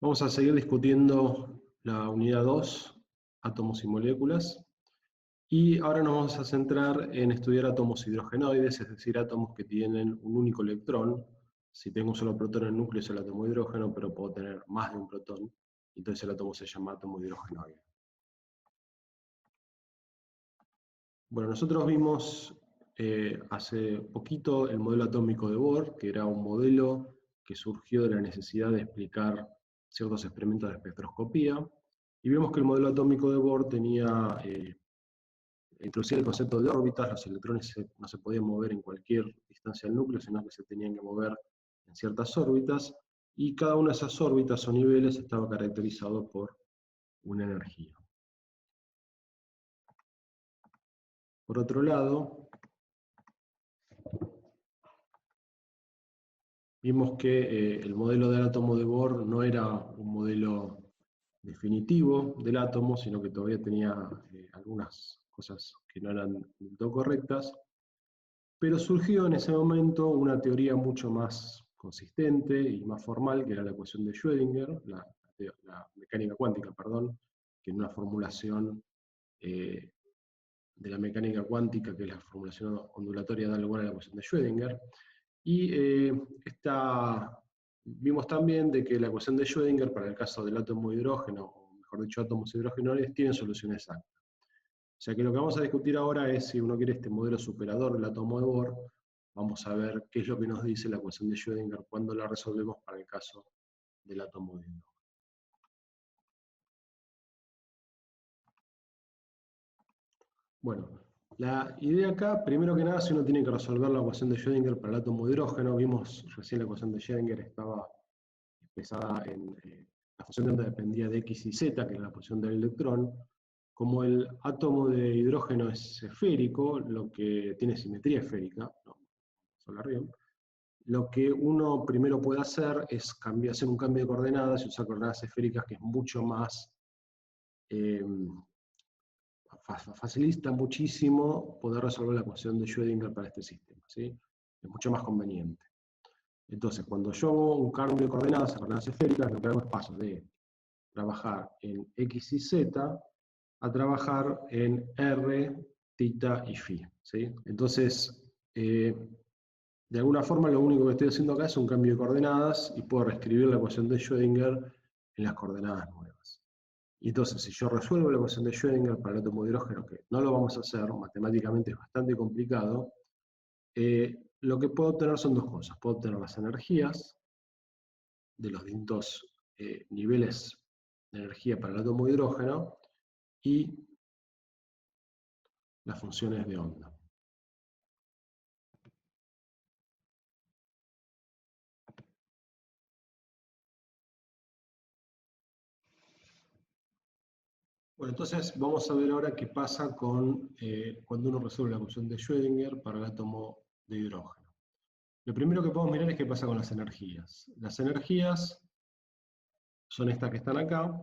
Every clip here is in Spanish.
Vamos a seguir discutiendo la unidad 2, átomos y moléculas, y ahora nos vamos a centrar en estudiar átomos hidrogenoides, es decir, átomos que tienen un único electrón. Si tengo un solo protón en el núcleo es el átomo de hidrógeno, pero puedo tener más de un protón, entonces el átomo se llama átomo hidrogenoide. Bueno, nosotros vimos hace poquito el modelo atómico de Bohr, que era un modelo que surgió de la necesidad de explicar ciertos experimentos de espectroscopía, y vimos que el modelo atómico de Bohr tenía, introducía el concepto de órbitas. Los electrones no se podían mover en cualquier distancia del núcleo, sino que se tenían que mover en ciertas órbitas, y cada una de esas órbitas o niveles estaba caracterizado por una energía. Por otro lado, vimos que el modelo del átomo de Bohr no era un modelo definitivo del átomo, sino que todavía tenía algunas cosas que no eran del todo correctas, pero surgió en ese momento una teoría mucho más consistente y más formal, que era la ecuación de Schrödinger, la mecánica cuántica, perdón, que en una formulación de la mecánica cuántica, que es la formulación ondulatoria, da lugar a la ecuación de Schrödinger. Y vimos también de que la ecuación de Schrödinger, para el caso del átomo de hidrógeno, o mejor dicho, átomos hidrogenoides, tiene solución exacta. O sea que lo que vamos a discutir ahora es, si uno quiere, este modelo superador del átomo de Bohr. Vamos a ver qué es lo que nos dice la ecuación de Schrödinger cuando la resolvemos para el caso del átomo de hidrógeno. Bueno, la idea acá, primero que nada, si uno tiene que resolver la ecuación de Schrödinger para el átomo de hidrógeno, vimos recién la ecuación de Schrödinger estaba expresada en la función de onda dependía de x y z, que es la posición del electrón. Como el átomo de hidrógeno es esférico, lo que tiene simetría esférica, no, lo que uno primero puede hacer es hacer un cambio de coordenadas y usar coordenadas esféricas, que es mucho más facilita muchísimo poder resolver la ecuación de Schrödinger para este sistema, ¿sí? Es mucho más conveniente. Entonces, cuando yo hago un cambio de coordenadas a coordenadas esféricas, lo que hago es paso de trabajar en x y z a trabajar en r, θ y φ, ¿sí? Entonces, de alguna forma lo único que estoy haciendo acá es un cambio de coordenadas y puedo reescribir la ecuación de Schrödinger en las coordenadas nuevas. Y entonces, si yo resuelvo la ecuación de Schrödinger para el átomo de hidrógeno, que no lo vamos a hacer, matemáticamente es bastante complicado, lo que puedo obtener son dos cosas. Puedo obtener las energías de los distintos niveles de energía para el átomo de hidrógeno y las funciones de onda. Bueno, entonces vamos a ver ahora qué pasa con cuando uno resuelve la ecuación de Schrödinger para el átomo de hidrógeno. Lo primero que podemos mirar es qué pasa con las energías. Las energías son estas que están acá,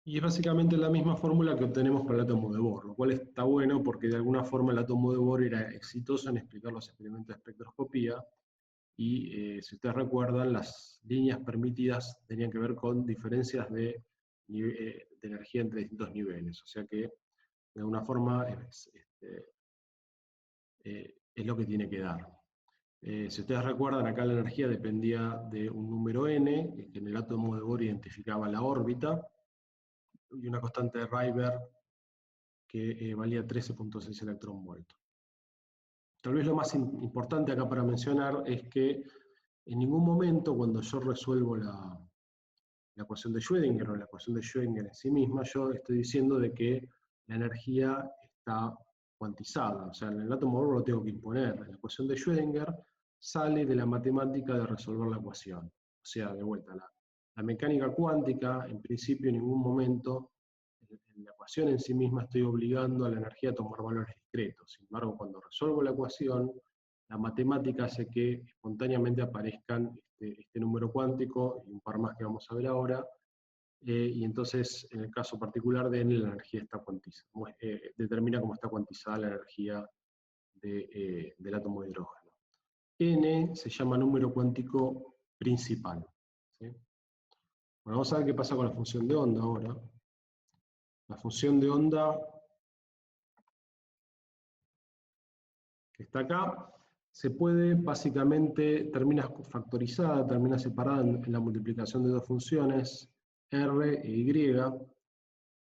y es básicamente la misma fórmula que obtenemos para el átomo de Bohr, lo cual está bueno porque de alguna forma el átomo de Bohr era exitoso en explicar los experimentos de espectroscopía, y si ustedes recuerdan, las líneas permitidas tenían que ver con diferencias de energía entre distintos niveles, o sea que de alguna forma es lo que tiene que dar. Si ustedes recuerdan, acá la energía dependía de un número n, que en el átomo de Bohr identificaba la órbita, y una constante de Rydberg que valía 13.6 electronvoltios. Tal vez lo más importante acá para mencionar es que en ningún momento, cuando yo resuelvo la ecuación de Schrödinger o la ecuación de Schrödinger en sí misma, yo estoy diciendo de que la energía está cuantizada. O sea, en el átomo de Bohr lo tengo que imponer. La ecuación de Schrödinger sale de la matemática de resolver la ecuación. O sea, de vuelta, la mecánica cuántica, en principio, en ningún momento, en la ecuación en sí misma estoy obligando a la energía a tomar valores discretos. Sin embargo, cuando resuelvo la ecuación, la matemática hace que espontáneamente aparezcan este número cuántico y un par más que vamos a ver ahora, y entonces, en el caso particular de n, la energía está cuantizada, determina cómo está cuantizada la energía del átomo de hidrógeno. N se llama número cuántico principal, ¿sí? Bueno, vamos a ver qué pasa con la función de onda ahora. La función de onda que está acá se puede, básicamente, termina factorizada, termina separada en la multiplicación de dos funciones, R e Y.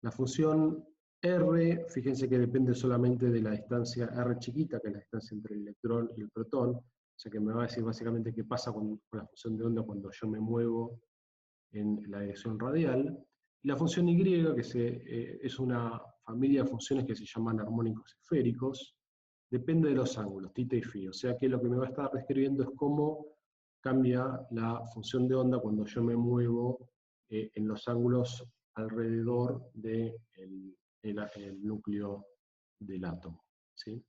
La función R, fíjense que depende solamente de la distancia R chiquita, que es la distancia entre el electrón y el protón, o sea que me va a decir básicamente qué pasa con la función de onda cuando yo me muevo en la dirección radial. Y la función Y, que es una familia de funciones que se llaman armónicos esféricos, depende de los ángulos, θ y φ. O sea que lo que me va a estar describiendo es cómo cambia la función de onda cuando yo me muevo en los ángulos alrededor del núcleo del átomo, ¿sí?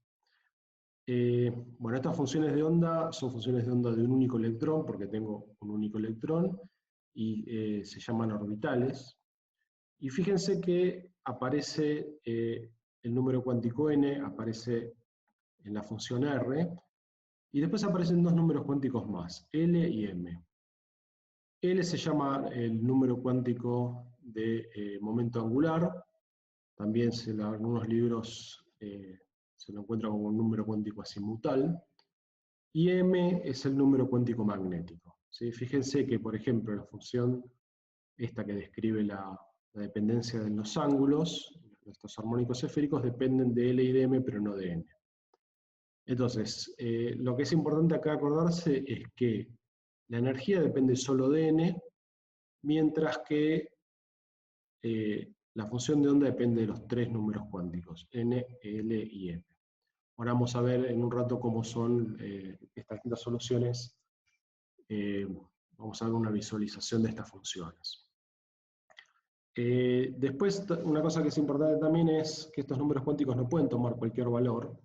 Bueno, estas funciones de onda son funciones de onda de un único electrón, porque tengo un único electrón, y se llaman orbitales. Y fíjense que aparece el número cuántico n, aparece en la función R, y después aparecen dos números cuánticos más, L y M. L se llama el número cuántico de momento angular, también en algunos libros se lo encuentra como un número cuántico azimutal, y M es el número cuántico magnético. ¿Sí? Fíjense que, por ejemplo, la función esta que describe la dependencia de los ángulos, estos armónicos esféricos dependen de L y de M, pero no de N. Entonces, lo que es importante acá acordarse es que la energía depende solo de N, mientras que la función de onda depende de los tres números cuánticos, N, L y M. Ahora vamos a ver en un rato cómo son estas distintas soluciones. Vamos a ver una visualización de estas funciones. Después, una cosa que es importante también es que estos números cuánticos no pueden tomar cualquier valor.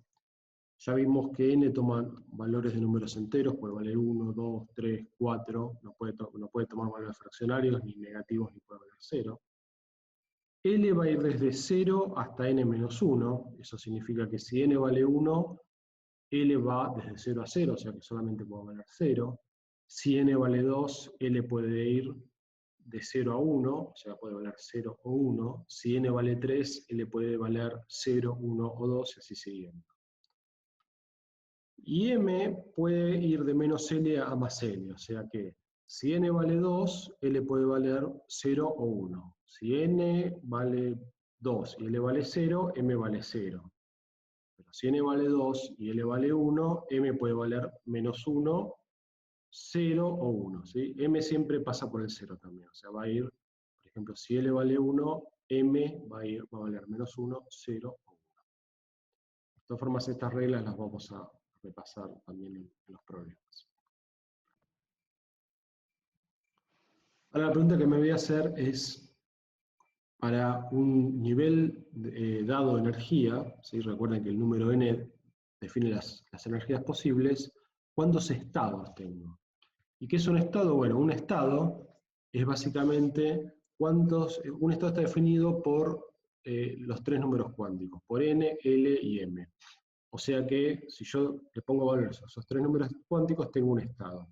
Ya vimos que n toman valores de números enteros, puede valer 1, 2, 3, 4, no puede tomar valores fraccionarios, ni negativos, ni puede valer 0. L va a ir desde 0 hasta n-1, eso significa que si n vale 1, L va desde 0 a 0, o sea que solamente puede valer 0. Si n vale 2, L puede ir de 0 a 1, o sea puede valer 0 o 1. Si n vale 3, L puede valer 0, 1 o 2, y así siguiendo. Y M puede ir de menos L a más L, o sea que si n vale 2, L puede valer 0 o 1. Si n vale 2 y L vale 0, M vale 0. Pero si n vale 2 y L vale 1, M puede valer menos 1, 0 o 1. ¿Sí? M siempre pasa por el 0 también, o sea, va a ir, por ejemplo, si L vale 1, M va a valer menos 1, 0 o 1. De todas formas, estas reglas las vamos a repasar también en los problemas. Ahora la pregunta que me voy a hacer es, para un nivel dado de energía, ¿sí? Recuerden que el número n define las energías posibles, ¿cuántos estados tengo? ¿Y qué es un estado? Bueno, un estado es básicamente un estado está definido por los tres números cuánticos, por n, l y m. O sea que si yo le pongo valores a esos tres números cuánticos, tengo un estado.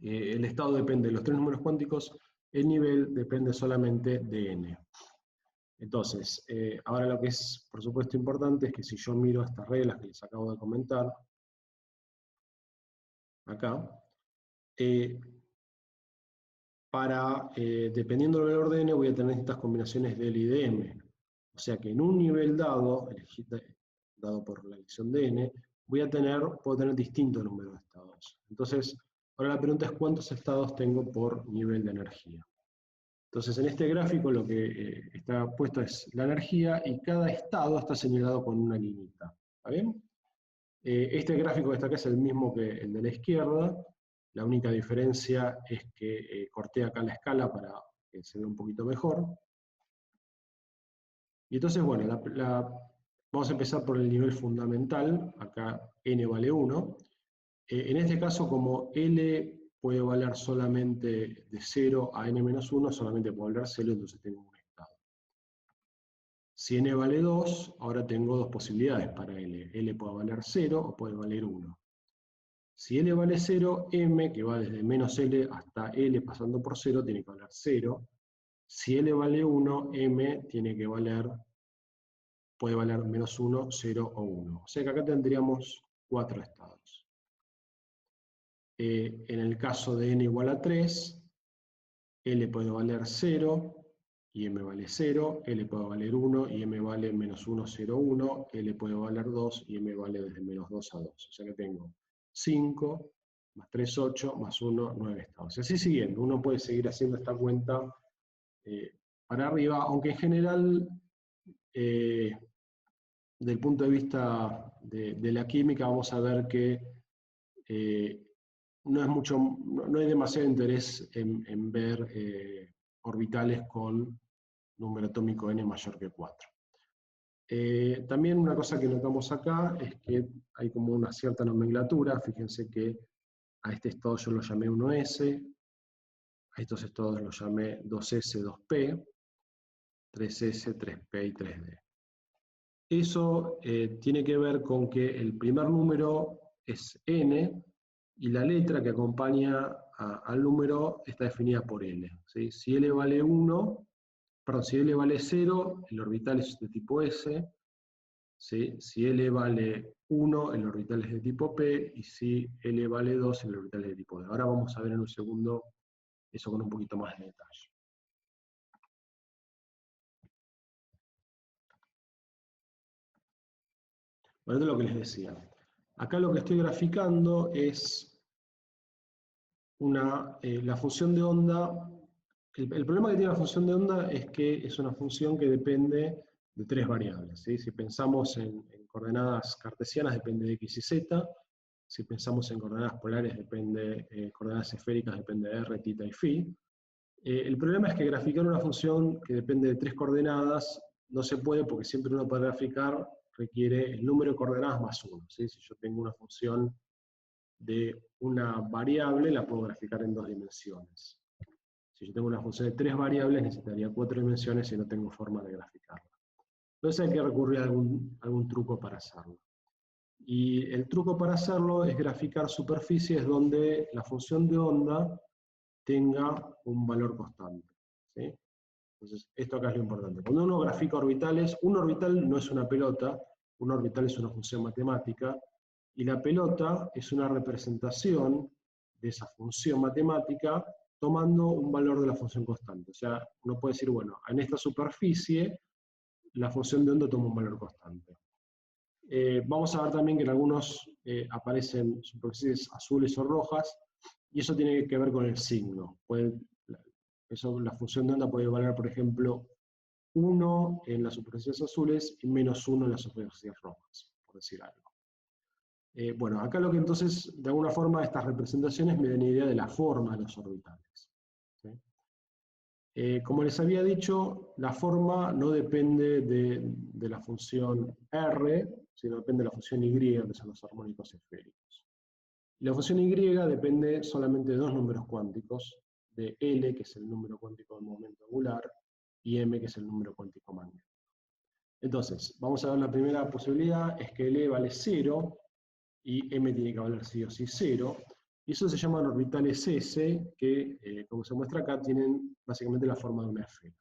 El estado depende de los tres números cuánticos, el nivel depende solamente de n. Entonces, ahora lo que es, por supuesto, importante es que si yo miro estas reglas que les acabo de comentar, acá, dependiendo del valor de n, voy a tener estas combinaciones de L y de M. O sea que en un nivel dado, dado por la elección de n, puedo tener distintos números de estados. Entonces, ahora la pregunta es cuántos estados tengo por nivel de energía. Entonces, en este gráfico lo que está puesto es la energía y cada estado está señalado con una liñita. ¿Está bien? Este gráfico que está acá es el mismo que el de la izquierda. La única diferencia es que corté acá la escala para que se vea un poquito mejor. Y entonces, bueno, vamos a empezar por el nivel fundamental. Acá n vale 1. En este caso, como L puede valer solamente de 0 a n-1, solamente puede valer 0, entonces tengo un estado. Si n vale 2, ahora tengo dos posibilidades para L. L puede valer 0 o puede valer 1. Si L vale 0, M, que va desde menos L hasta L pasando por 0, tiene que valer 0. Si L vale 1, M puede valer menos 1, 0 o 1. O sea que acá tendríamos 4 estados. En el caso de n igual a 3, L puede valer 0 y M vale 0, L puede valer 1 y M vale menos 1, 0, 1, L puede valer 2 y M vale desde menos 2 a 2. O sea que tengo 5, más 3, 8, más 1, 9 estados. Y así siguiendo, uno puede seguir haciendo esta cuenta para arriba, aunque en general, desde el punto de vista de la química, vamos a ver que no hay demasiado interés en ver orbitales con número atómico n mayor que 4. También una cosa que notamos acá es que hay como una cierta nomenclatura. Fíjense que a este estado yo lo llamé 1s, a estos estados los llamé 2s, 2p, 3s, 3p y 3d. Eso tiene que ver con que el primer número es n, y la letra que acompaña al número está definida por L. ¿Sí? Si L vale 1, perdón, si L vale 0, el orbital es de tipo S. ¿Sí? Si L vale 1, el orbital es de tipo P, y si L vale 2, el orbital es de tipo D. Ahora vamos a ver en un segundo eso con un poquito más de detalle. Bueno, esto es lo que les decía. Acá lo que estoy graficando es la función de onda. El problema que tiene la función de onda es que es una función que depende de 3 variables. ¿Sí? Si pensamos en coordenadas cartesianas, depende de x y z. Si pensamos en coordenadas polares, coordenadas esféricas, depende de r, θ y φ. El problema es que graficar una función que depende de 3 coordenadas no se puede, porque siempre uno para graficar requiere el número de coordenadas más 1. ¿Sí? Si yo tengo una función de una variable, la puedo graficar en 2 dimensiones. Si yo tengo una función de 3 variables, necesitaría 4 dimensiones y no tengo forma de graficarla. Entonces hay que recurrir a algún truco para hacerlo. Y el truco para hacerlo es graficar superficies donde la función de onda tenga un valor constante. ¿Sí? Entonces, esto acá es lo importante. Cuando uno grafica orbitales, un orbital no es una pelota, un orbital es una función matemática, y la pelota es una representación de esa función matemática tomando un valor de la función constante. O sea, uno puede decir, bueno, en esta superficie la función de onda toma un valor constante. Vamos a ver también que en algunos aparecen superficies azules o rojas, y eso tiene que ver con el signo. La función de onda puede valer, por ejemplo, 1 en las superficies azules y menos 1 en las superficies rojas, por decir algo. Bueno, acá lo que entonces, de alguna forma, estas representaciones me dan idea de la forma de los orbitales. ¿Sí? Como les había dicho, la forma no depende de la función R, sino depende de la función Y, que son los armónicos esféricos. Y la función Y depende solamente de 2 números cuánticos, de L, que es el número cuántico del momento angular, y M, que es el número cuántico magnético. Entonces, vamos a ver la primera posibilidad, es que L vale 0, y M tiene que valer sí o sí 0, y eso se llaman orbitales S, que, como se muestra acá, tienen básicamente la forma de una esfera.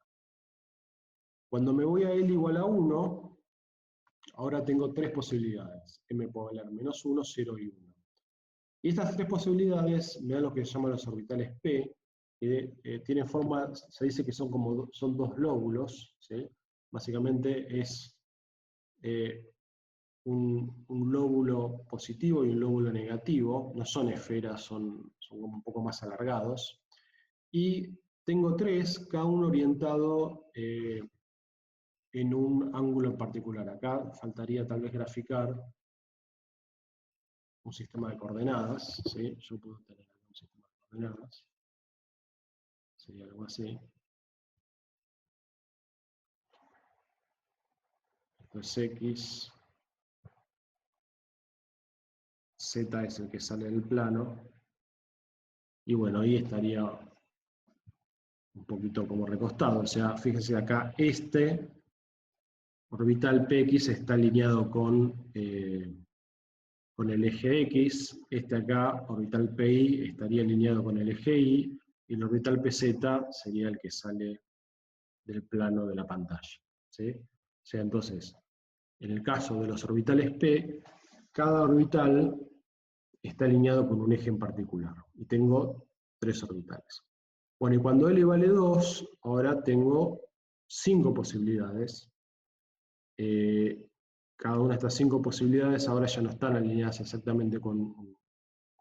Cuando me voy a L igual a 1, ahora tengo 3 posibilidades. M puede valer menos 1, 0 y 1. Y estas 3 posibilidades me dan lo que se llaman los orbitales P, que tienen forma, se dice que son 2 lóbulos, ¿sí? Básicamente es un lóbulo positivo y un lóbulo negativo, no son esferas, son como un poco más alargados. Y tengo 3, cada uno orientado en un ángulo en particular. Acá faltaría tal vez graficar un sistema de coordenadas, ¿sí? Yo puedo tener un sistema de coordenadas, sería algo así. Esto es X, Z es el que sale del plano, y bueno, ahí estaría un poquito como recostado, o sea, fíjense acá, este orbital PX está alineado con con el eje X, este acá, orbital PI, estaría alineado con el eje Y, y el orbital PZ sería el que sale del plano de la pantalla, ¿sí? O sea, entonces, en el caso de los orbitales P, cada orbital está alineado con un eje en particular, y tengo 3 orbitales. Bueno, y cuando L vale 2, ahora tengo 5 posibilidades. Cada una de estas 5 posibilidades ahora ya no están alineadas exactamente con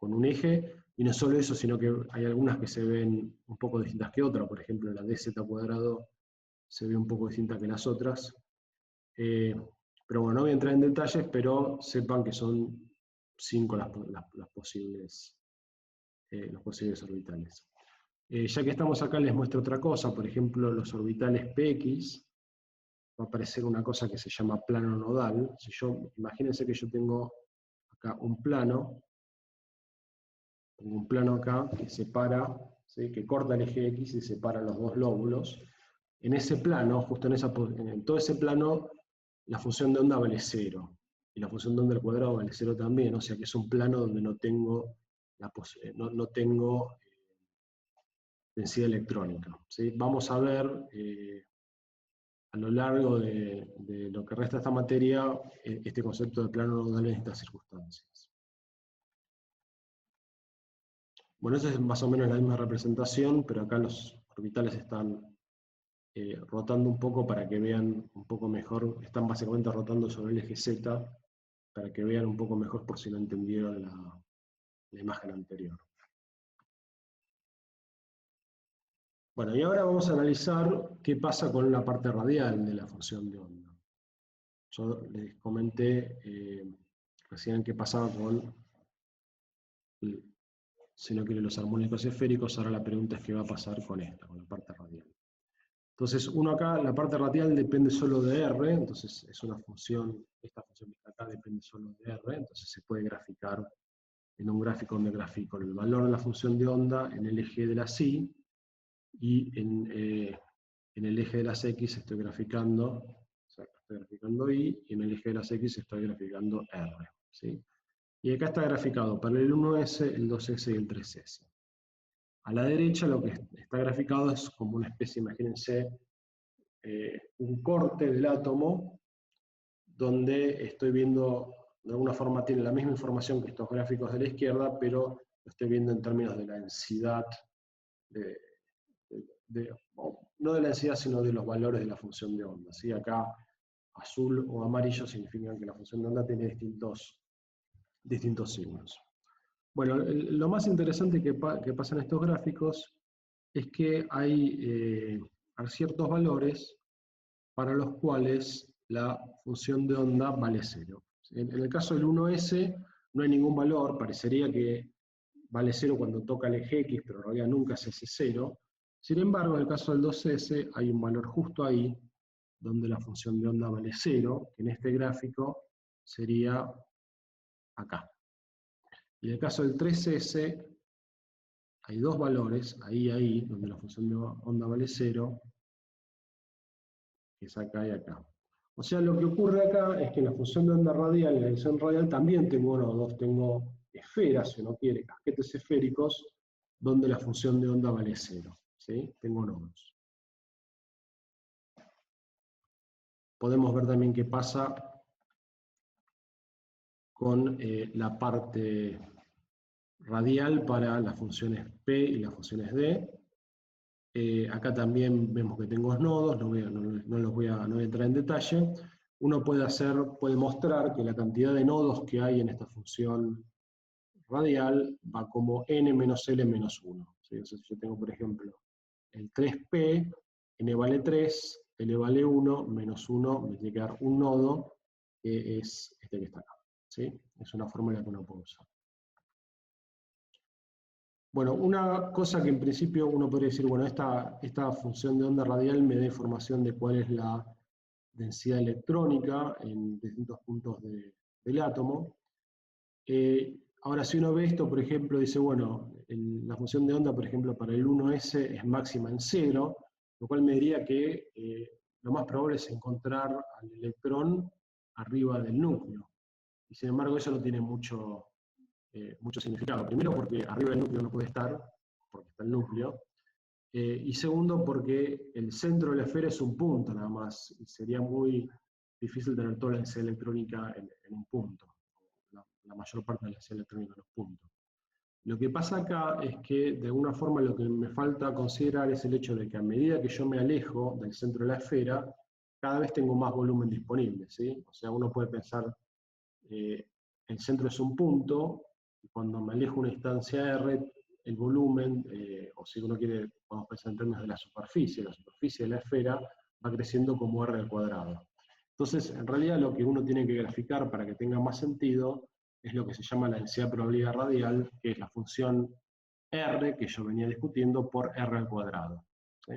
un eje, y no solo eso, sino que hay algunas que se ven un poco distintas que otras. Por ejemplo, la dz cuadrado se ve un poco distinta que las otras. Pero bueno, no voy a entrar en detalles, pero sepan que son 5 los posibles orbitales. Ya que estamos acá, les muestro otra cosa. Por ejemplo, los orbitales px, va a aparecer una cosa que se llama plano nodal. Imagínense que yo tengo acá un plano acá que separa, ¿sí?, que corta el eje X y separa los dos lóbulos. En ese plano, justo en todo ese plano, la función de onda vale 0. Y la función de onda al cuadrado vale 0 también. O sea que es un plano donde no tengo densidad electrónica, ¿sí? Vamos a ver a lo largo de lo que resta de esta materia este concepto de plano nodal en estas circunstancias. Bueno, esa es más o menos la misma representación, pero acá los orbitales están rotando un poco para que vean un poco mejor. Están básicamente rotando sobre el eje Z para que vean un poco mejor, por si no entendieron la imagen anterior. Bueno, y ahora vamos a analizar qué pasa con la parte radial de la función de onda. Yo les comenté recién qué pasaba con, si no quieren, los armónicos esféricos. Ahora la pregunta es qué va a pasar con la parte radial. Entonces, uno acá, la parte radial depende solo de R, entonces es una función, esta función que está acá depende solo de R, entonces se puede graficar en un gráfico donde grafico el valor de la función de onda en el eje de las Y, y en el eje de las X estoy graficando Y, y en el eje de las X estoy graficando R, ¿sí? Y acá está graficado para el 1S, el 2S y el 3S. A la derecha lo que está graficado es como una especie, imagínense, un corte del átomo, donde estoy viendo, de alguna forma tiene la misma información que estos gráficos de la izquierda, pero lo estoy viendo en términos de la densidad, no de la densidad, sino de los valores de la función de onda, ¿sí? Acá azul o amarillo significan que la función de onda tiene distintos signos. Bueno, lo más interesante que pasa en estos gráficos es que hay ciertos valores para los cuales la función de onda vale 0. En el caso del 1S no hay ningún valor, parecería que vale 0 cuando toca el eje X, pero en realidad nunca es ese 0. Sin embargo, en el caso del 2S hay un valor justo ahí, donde la función de onda vale 0, que en este gráfico sería acá. Y en el caso del 3S hay dos valores, ahí, donde la función de onda vale 0, que es acá y acá. O sea, lo que ocurre acá es que en la función de onda radial, en la dirección radial, también tengo esferas, si uno quiere, casquetes esféricos, donde la función de onda vale 0. ¿Sí? Tengo nodos. Podemos ver también qué pasa con la parte radial para las funciones P y las funciones D. Acá también vemos que tengo nodos, no voy a entrar en detalle. Uno puede mostrar que la cantidad de nodos que hay en esta función radial va como n menos L menos 1. ¿Sí? Entonces yo tengo, por ejemplo, el 3P, n vale 3, L vale 1, menos 1, me tiene que dar un nodo, que es este que está acá. ¿Sí? Es una fórmula que uno puede usar. Bueno, una cosa que en principio uno podría decir, bueno, esta función de onda radial me da información de cuál es la densidad electrónica en distintos puntos del átomo. Ahora, si uno ve esto, por ejemplo, dice, bueno, la función de onda, por ejemplo, para el 1S es máxima en 0, lo cual me diría que lo más probable es encontrar al electrón arriba del núcleo. y sin embargo eso no tiene mucho significado. Primero porque arriba del núcleo no puede estar, porque está el núcleo, y segundo porque el centro de la esfera es un punto nada más, y sería muy difícil tener toda la densidad electrónica en un punto. La mayor parte de la densidad electrónica en un punto. Lo que pasa acá es que, de alguna forma, lo que me falta considerar es el hecho de que a medida que yo me alejo del centro de la esfera, cada vez tengo más volumen disponible, ¿sí? O sea, uno puede pensar, el centro es un punto, y cuando me alejo una instancia R, el volumen, o si uno quiere, podemos pensar en términos de la superficie de la esfera va creciendo como R al cuadrado. Entonces, en realidad lo que uno tiene que graficar para que tenga más sentido es lo que se llama la densidad de probabilidad radial, que es la función R que yo venía discutiendo por R al cuadrado. ¿Sí?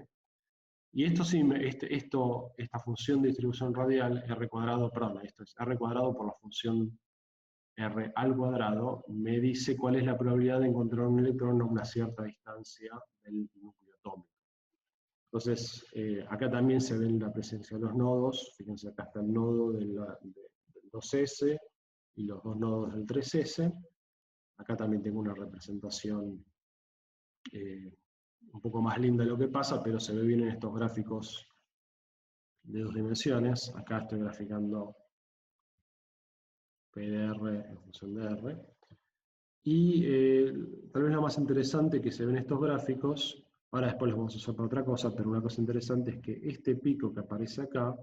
Y esto sí, esta función de distribución radial, R cuadrado, perdón, esto es R cuadrado por la función R al cuadrado, me dice cuál es la probabilidad de encontrar un electrón a una cierta distancia del núcleo atómico. Entonces, acá también se ve la presencia de los nodos. Fíjense, acá está el nodo del 2S y los dos nodos del 3S. Acá también tengo una representación un poco más linda de lo que pasa, pero se ve bien en estos gráficos de 2 dimensiones. Acá estoy graficando PDR en función de R. Y tal vez lo más interesante que se ve en estos gráficos, ahora después los vamos a usar para otra cosa, pero una cosa interesante es que este pico que aparece acá,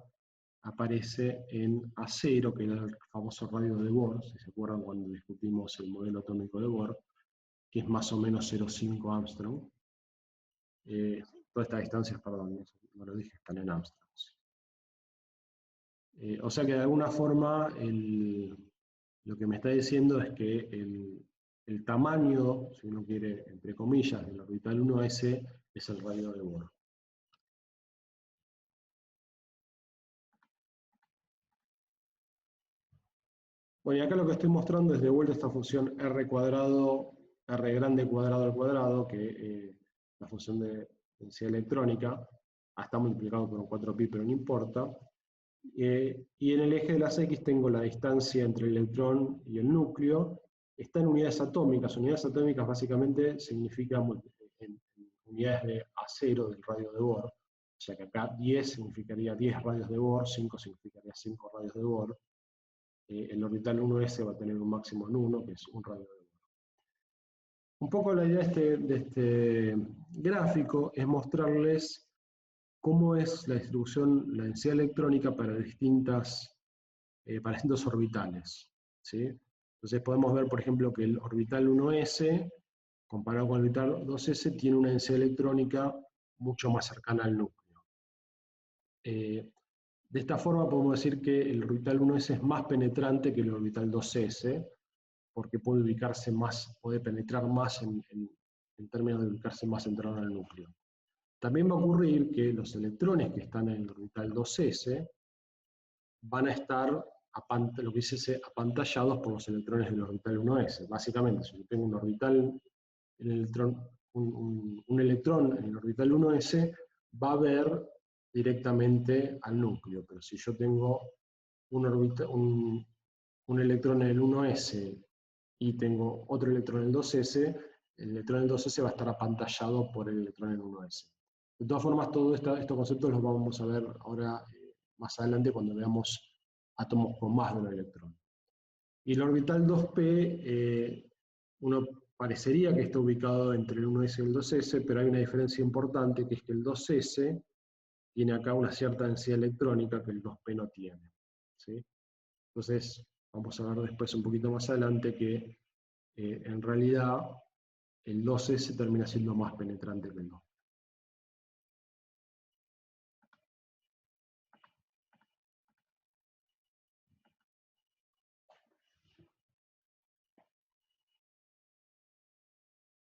aparece en A0, que era el famoso radio de Bohr, si se acuerdan cuando discutimos el modelo atómico de Bohr, que es más o menos 0,5 Armstrong. Todas estas distancias, perdón, no lo dije, están en Armstrong. O sea que de alguna forma lo que me está diciendo es que el tamaño, si uno quiere, entre comillas, del orbital 1S es el radio de Bohr. Bueno, y acá lo que estoy mostrando es de vuelta esta función R cuadrado, R grande cuadrado al cuadrado, que la función de densidad electrónica, está multiplicado por un 4pi, pero no importa. Y en el eje de las X tengo la distancia entre el electrón y el núcleo. Está en unidades atómicas. Unidades atómicas básicamente significan en unidades de A0 del radio de Bohr. O sea que acá 10 significaría 10 radios de Bohr, 5 significaría 5 radios de Bohr. El orbital 1S va a tener un máximo en 1, que es un radio de Bohr. Un poco la idea de este gráfico es mostrarles cómo es la distribución, la densidad electrónica para distintos orbitales. ¿Sí? Entonces podemos ver, por ejemplo, que el orbital 1S, comparado con el orbital 2S, tiene una densidad electrónica mucho más cercana al núcleo. De esta forma podemos decir que el orbital 1S es más penetrante que el orbital 2S, porque puede ubicarse más, puede penetrar más en términos de ubicarse más centrado al núcleo. También va a ocurrir que los electrones que están en el orbital 2S van a estar lo que dice apantallados por los electrones del orbital 1S. Básicamente, si yo tengo un electrón en el orbital 1S, va a ver directamente al núcleo, pero si yo tengo un electrón en el 1S y tengo otro electrón en el 2S, el electrón en el 2S va a estar apantallado por el electrón en el 1S. De todas formas, todos estos conceptos los vamos a ver ahora más adelante cuando veamos átomos con más de un electrón. Y el orbital 2p, uno parecería que está ubicado entre el 1s y el 2s, pero hay una diferencia importante, que es que el 2s tiene acá una cierta densidad electrónica que el 2p no tiene. ¿Sí? Entonces, vamos a ver después un poquito más adelante que en realidad el 2s termina siendo más penetrante que el 2p.